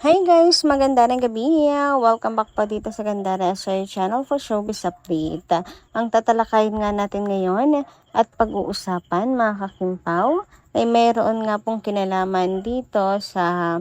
Hi guys! Magandang gabi! Welcome back po dito sa Gandara Sir Channel for Showbiz Update. Ang tatalakayin nga natin ngayon at pag-uusapan mga kakimpaw ay mayroon nga pong kinalaman dito sa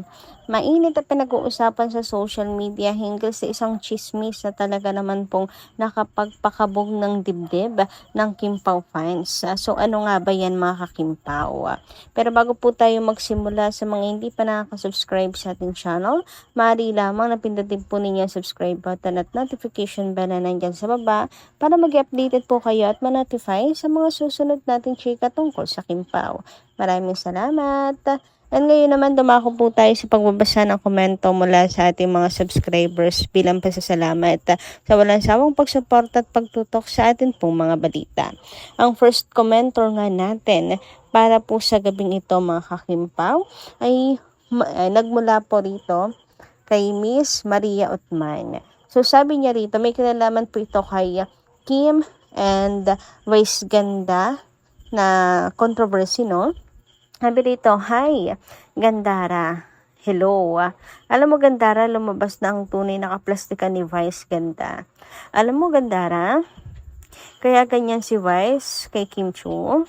mainit at pinag-uusapan sa social media hinggil sa isang chismis na talaga naman pong nakapagpakabog ng dibdib ng Kimpaw fans. So ano nga ba yan mga kakimpaw? Pero bago po tayo magsimula, sa mga hindi pa nakaka-subscribe sa ating channel, maaari lamang na pindutin po ninyo ang subscribe button at notification bell na nandyan sa baba para mag-updated po kayo at ma-notify sa mga susunod nating chika tungkol sa Kimpaw. Maraming salamat! And ngayon naman dumako po tayo sa pagbabasa ng komento mula sa ating mga subscribers bilang pasasalamat sa walang sawang pagsuporta at pagtutok sa atin pong mga balita. Ang first commenter nga natin para po sa gabing ito mga kakimpaw ay nagmula po rito kay Miss Maria Utman. So sabi niya rito, may kinalaman po ito kay Kim and Vice Ganda na controversy, no? Sabi rito, hi, Gandara. Hello. Alam mo, Gandara, lumabas na ang tunay na kaplastikan ni Vice Ganda. Alam mo, Gandara, kaya ganyan si Vice kay Kim Chu.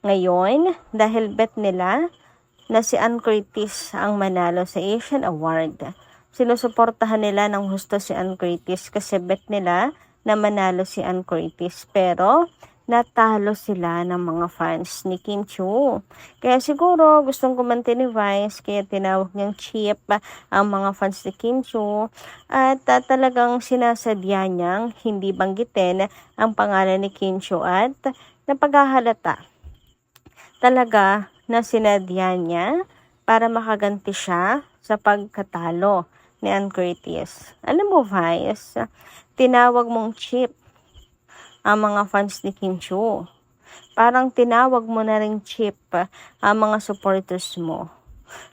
Ngayon, dahil bet nila na si Ann Curtis ang manalo sa Asian Award. Sinusuportahan nila ng husto si Ann Curtis kasi bet nila na manalo si Ann Curtis. Pero natalo sila ng mga fans ni Kim Chu. Kaya siguro gustong kumante ni Vice kaya tinawag niyang cheap ang mga fans ni Kim Chu at talagang sinasadya niyang hindi banggitin ang pangalan ni Kim Chu at napaghahalata talaga na sinadya niya para makaganti siya sa pagkatalo ni Ann Curtis. Alam mo, Vice, tinawag mong cheap ang mga fans ni Kim Chu. Parang tinawag mo na rin cheap ang mga supporters mo.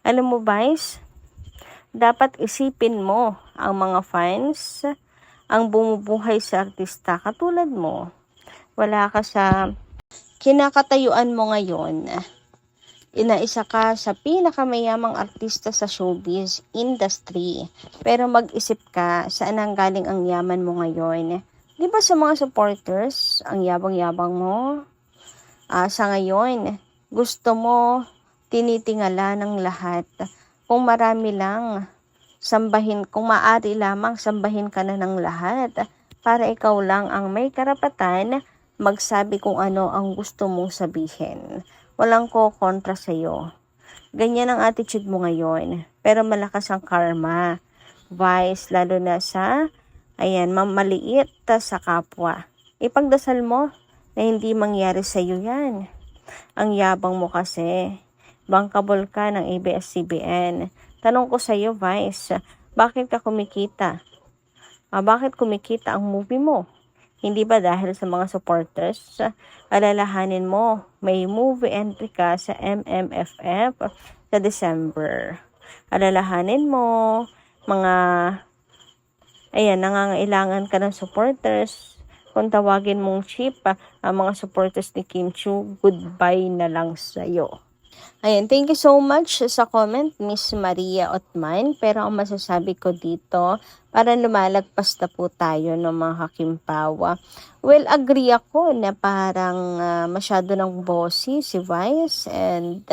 Alam mo, Vice, dapat isipin mo ang mga fans ang bumubuhay sa artista katulad mo. Wala ka sa kinakatayuan mo ngayon. Inaisa ka sa pinakamayamang artista sa showbiz industry. Pero mag-isip ka saan ang galing ang yaman mo ngayon. Di ba sa mga supporters, ang yabang-yabang mo? Sa ngayon, gusto mo tinitingala ng lahat. Kung marami lang, kung maaari lamang, sambahin ka na ng lahat. Para ikaw lang ang may karapatan magsabi kung ano ang gusto mong sabihin. Walang ko kontra sa'yo. Ganyan ang attitude mo ngayon. Pero malakas ang karma. Vice, lalo na sa mamaliit sa kapwa. Ipagdasal mo na hindi mangyari sa iyo yan. Ang yabang mo kasi. Bankable ka ng ABS-CBN. Tanong ko sa iyo, Vice, bakit ka kumikita? Bakit kumikita ang movie mo? Hindi ba dahil sa mga supporters? Alalahanin mo, may movie entry ka sa MMFF sa December. Alalahanin mo, nangangailangan ka ng supporters. Kung tawagin mong cheap, ang mga supporters ni Kim Chu, goodbye na lang sa'yo. Thank you so much sa comment, Miss Maria Otman. Pero ang masasabi ko dito, para lumalagpas na po tayo ng mga kakimpawa. Well, agree ako na parang masyado ng bossy si Vice and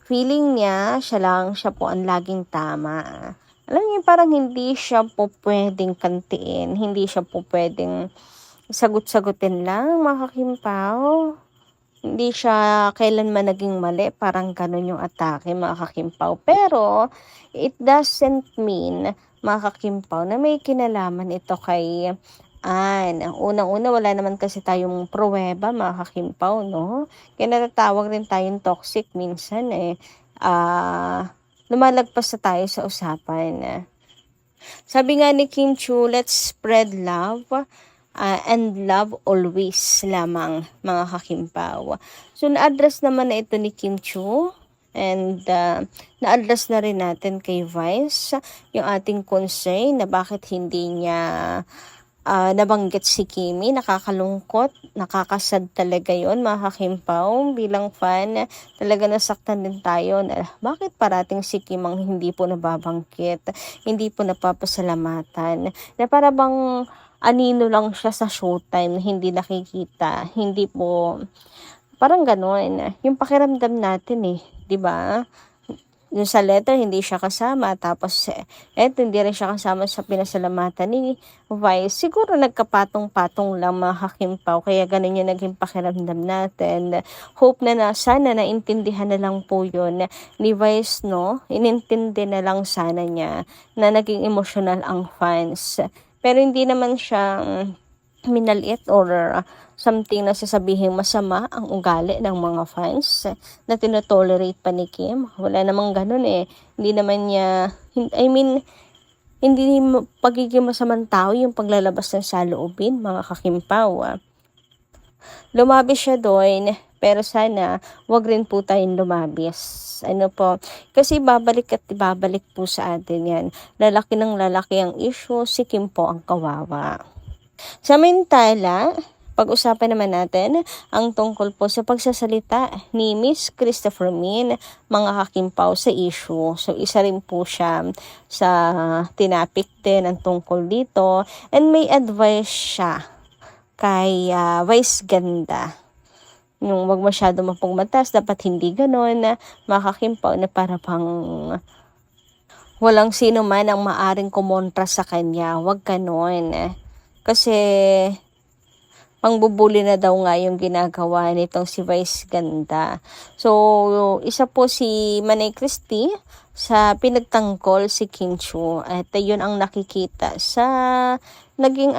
feeling niya, siya po ang laging tama. Alam niyo, parang hindi siya po pwedeng kantiin, hindi siya po pwedeng sagot-sagutin lang, mga kakimpaw. Hindi siya kailanman naging mali, parang ganun yung atake, mga kakimpaw. Pero, it doesn't mean, mga kakimpaw, na may kinalaman ito kay Ann. Unang-una, wala naman kasi tayong pruweba, mga kakimpaw, no? Kaya natatawag rin tayong toxic minsan, lumalagpas na tayo sa usapan. Sabi nga ni Kim Chu, let's spread love and love always lamang, mga kakimpaw. So, na-address naman na ito ni Kim Chu and na-address na rin natin kay Vice yung ating concern na bakit hindi niya nabanggit si Kimi. Nakakalungkot, nakakasad talaga yon mga kakimpaw. Bilang fan, talaga nasaktan din tayo na bakit parating si Kim ang hindi po nababangkit, hindi po napapasalamatan, na para bang anino lang siya sa showtime, hindi nakikita, hindi po, parang gano'n. Yung pakiramdam natin eh, 'di ba? Yung sa letter hindi siya kasama, tapos eto hindi rin siya kasama sa pinasalamatan ni Vice. Siguro nagkapatong-patong lang mga kakimpaw, kaya ganun yung naging pakiramdam natin. Hope na sana naintindihan na lang po yun ni Vice, no? Inintindi na lang sana niya na naging emotional ang fans. Pero hindi naman siya minaliit or something na sasabihin masama ang ugali ng mga fans na tinotolerate pa ni Kim. Wala namang ganun eh. Hindi naman niya, I mean, hindi pagiging masamang tao yung paglalabas ng saloobin, mga kakimpaw. Lumabis siya doon, pero sana wag rin po tayong lumabis. Ano po, kasi babalik at babalik po sa atin yan. Lalaki ng lalaki ang issue, si Kim po ang kawawa. Samantala, pag-usapan naman natin ang tungkol po sa pagsasalita ni Miss Christopher Min, mga kakimpaw, sa issue. So, isa rin po siya sa tinapik din ang tungkol dito, and may advice siya kay Vice Ganda. Yung wag masyado mapagmatas, dapat hindi ganon, mga kakimpaw, na para pang walang sino man ang maaring kumontra sa kanya. Wag ganon. Kasi pangbubuli na daw nga yung ginagawa nitong si Vice Ganda. So, isa po si Manay Christie sa pinagtanggol si Kim Chiu. At yun ang nakikita sa naging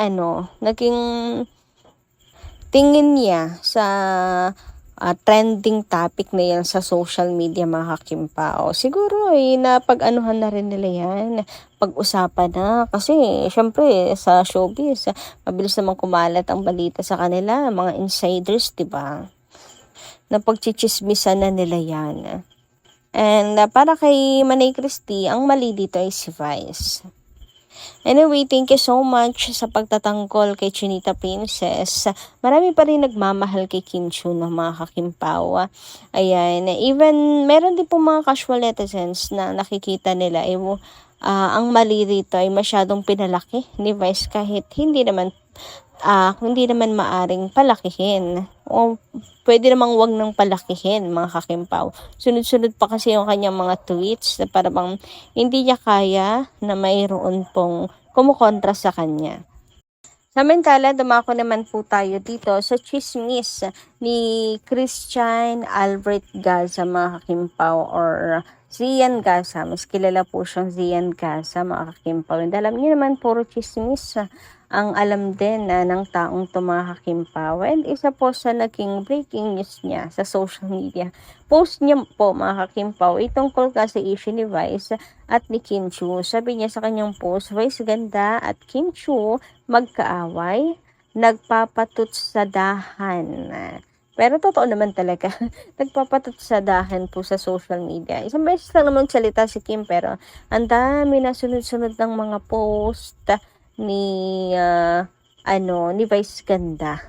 tingin niya sa trending topic na yan sa social media, mga kakimpao. Siguro napag-anuhan na rin nila yan, pag-usapan na. Kasi syempre sa showbiz, mabilis naman kumalat ang balita sa kanila, mga insiders, diba? Napagchichismisan na nila yan. And para kay Manay Christie, ang mali dito ay si Vice. Anyway, thank you so much sa pagtatanggol kay Chinita Princess. Marami pa rin nagmamahal kay Kim Chiu, no, mga kakimpaw. Ayan, even meron din po mga casual netizens na nakikita nila ang mali rito ay masyadong pinalaki ni Vice kahit hindi naman maaring palakihin. O pwede namang wag nang palakihin, mga kakimpaw. Sunod-sunod pa kasi yung kanyang mga tweets na parang hindi niya kaya na mayroon pong kumukontra sa kanya. Samantala, dumako naman po tayo dito sa chismis ni Christian Albert Gaza, mga kakimpaw, or Zian Gaza. Mas kilala po siyang Zian Gaza, mga kakimpaw. And alam niyo naman, puro chismis ang alam din ng taong to, mga kakimpaw. And isa po sa naging breaking news niya sa social media. Post niya po, mga kakimpaw, itungkol sa issue ni Vice at ni Kim Chiu. Sabi niya sa kanyang post, Vice Ganda at Kim Chiu magkaaway, nagpapatutsadahan. Pero totoo naman talaga, nagpapatutsadahan po sa social media. Isang beses lang naman salita si Kim, pero ang dami na sunod-sunod ng mga post ni Vice Ganda.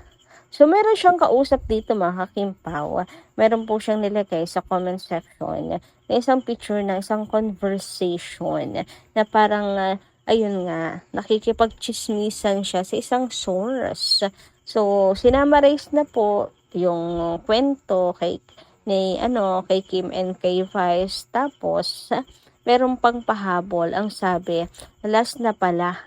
So, meron siyang kausap dito, mga kakimpaw. Meron po siyang nilagay sa comment section na isang picture ng isang conversation na parang, ayun nga, nakikipagchismisan siya sa isang source. So, sinamarize na po yung kwento kay Kim and kay Vice. Tapos, meron pang pahabol. Ang sabi, last na pala.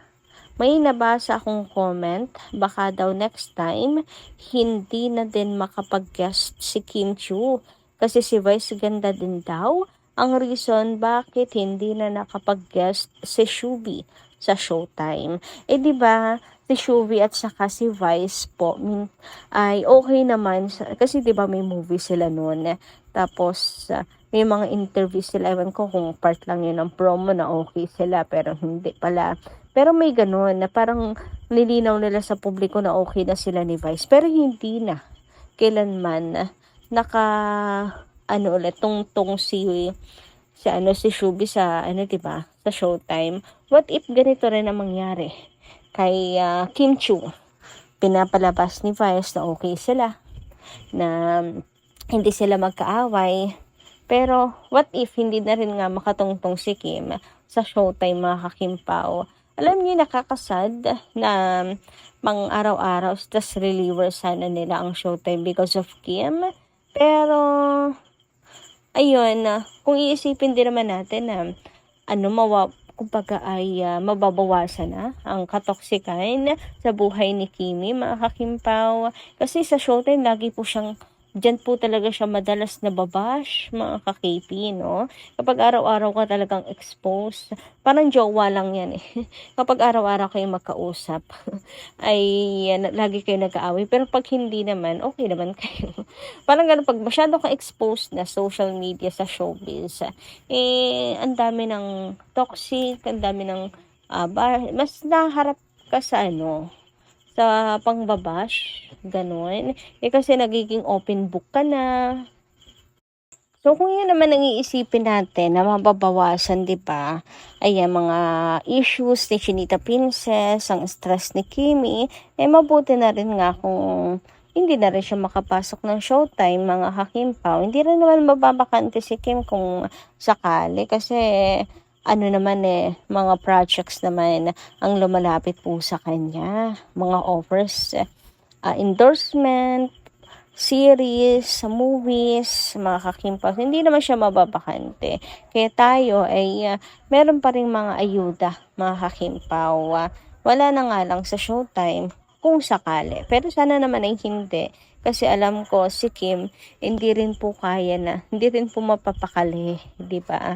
May nabasa akong comment, baka daw next time, hindi na din makapag-guest si Kim Chiu. Kasi si Vice Ganda din daw ang reason bakit hindi na nakapag-guest si Shubi sa Showtime. Diba, si Shubi at saka si Vice po ay okay naman. Kasi diba may movie sila noon. Tapos, may mga interview sila. Ewan ko kung part lang yun ng promo na okay sila, pero hindi pala. Pero may ganun na parang nilinaw nila sa publiko na okay na sila ni Vice. Pero hindi na kailanman tungtong si Shubi sa diba, sa Showtime. What if ganito rin ang mangyari kay Kim Chu. Pinapalabas ni Vice na okay sila, na hindi sila magkaaway. Pero what if hindi na rin nga makatungtong si Kim sa Showtime, mga kakimpaw? Alam niyo, nakakasad na pang araw-araw stress reliever sana nila ang Showtime because of Kim. Pero ayun, kung iisipin din naman natin na kumbaga ay mababawasan na ang katoksikan sa buhay ni Kimi, mga kakimpaw. Kasi sa Showtime, lagi po siyang diyan po talaga siya madalas nababash, mga ka-KP, no? Kapag araw-araw ka talagang exposed, parang jowa lang yan eh. Kapag araw-araw kayo magkausap, ay lagi kayo nag-aaway. Pero pag hindi naman, okay naman kayo. Parang ganun, pag masyado ka exposed na social media sa showbiz, ang dami ng toxic, ang dami ng, mas naharap ka sa sa pangbabash, ganun. Kasi nagiging open book ka na. So, kung yun naman ang iisipin natin na mababawasan, di ba? Ayan, mga issues ni Chinita Princess, ang stress ni Kimi, mabuti na rin nga kung hindi na rin siya makapasok ng Showtime, mga kakimpaw. Hindi rin naman mababakante si Kim kung sakali, kasi naman mga projects naman ang lumalapit po sa kanya. Mga offers, endorsement, series, movies, mga kakimpaw. Hindi naman siya mababakante. Kaya tayo ay meron pa rin mga ayuda, mga kakimpaw. Wala na nga lang sa Showtime kung sakali. Pero sana naman ay hindi. Kasi alam ko si Kim, hindi rin po kaya na. Hindi rin po mapapakali, di ba?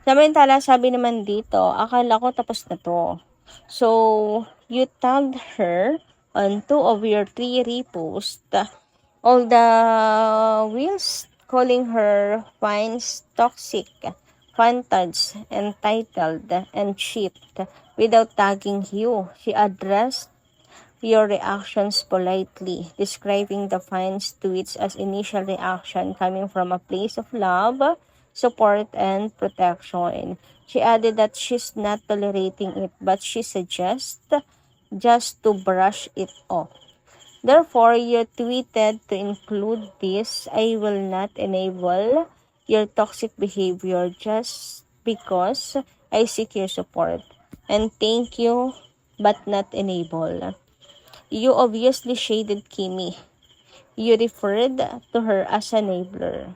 Samantala, sabi naman dito, akala ko tapos na to. So, you tagged her on 2 of your 3 reposts. All the wheels calling her finds toxic, fantage, entitled, and cheap. Without tagging you, she addressed your reactions politely, describing the fines tweets as initial reaction coming from a place of love, support, and protection. She added that she's not tolerating it, but she suggests just to brush it off. Therefore, you tweeted to include this: I will not enable your toxic behavior just because I seek your support. And thank you, but not enable. You obviously shaded Kimi. You referred to her as a enabler.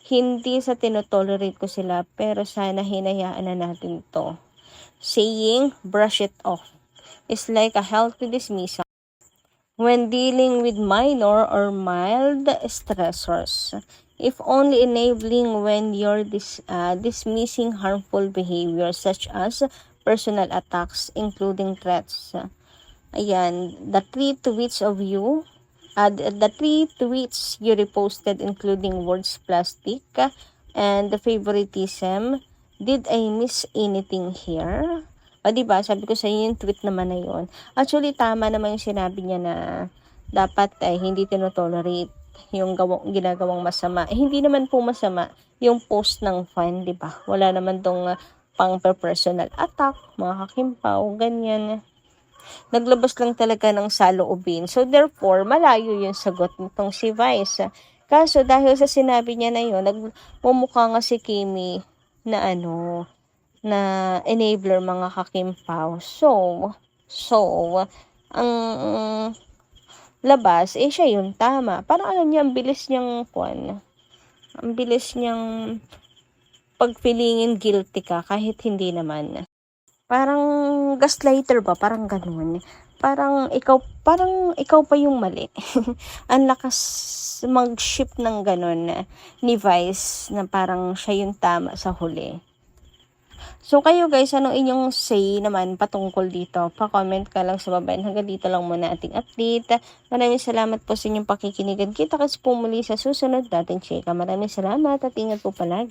Hindi sa tinotolerate ko sila, pero sana hinayaan na natin to. Saying, brush it off, is like a healthy dismissal when dealing with minor or mild stressors. If only enabling when you're dismissing harmful behaviors such as personal attacks, including threats. Ayan, the 3 tweets you reposted, including words plastic and the favoritism. Did I miss anything here? O diba, sabi ko sa inyo yung tweet naman na yun. Actually, tama naman yung sinabi niya na dapat hindi tinotolerate yung ginagawang masama. Hindi naman po masama yung post ng fan, diba? Wala naman tong pang personal attack, mga kakimpaw, ganyan. Naglabas lang talaga ng saloobin. So, therefore, malayo yung sagot nitong si Vice. Kaso, dahil sa sinabi niya na yun, nagmumukha nga si Kimi na na enabler, mga kakimpaw. So, ang labas, siya yung tama. Parang alam niya, ang bilis niyang pagpilingin guilty ka kahit hindi naman. Parang gaslighter ba? Parang ganun. Parang ikaw pa yung mali. Ang lakas mag-ship ng ganun ni Vice na parang siya yung tama sa huli. So kayo guys, anong inyong say naman patungkol dito? Pa-comment ka lang sa baba. Hanggang dito lang muna ating update. Maraming salamat po sa inyong pakikinigan. Kita kasi po muli sa susunod nating chika. Maraming salamat at ingat po palagi.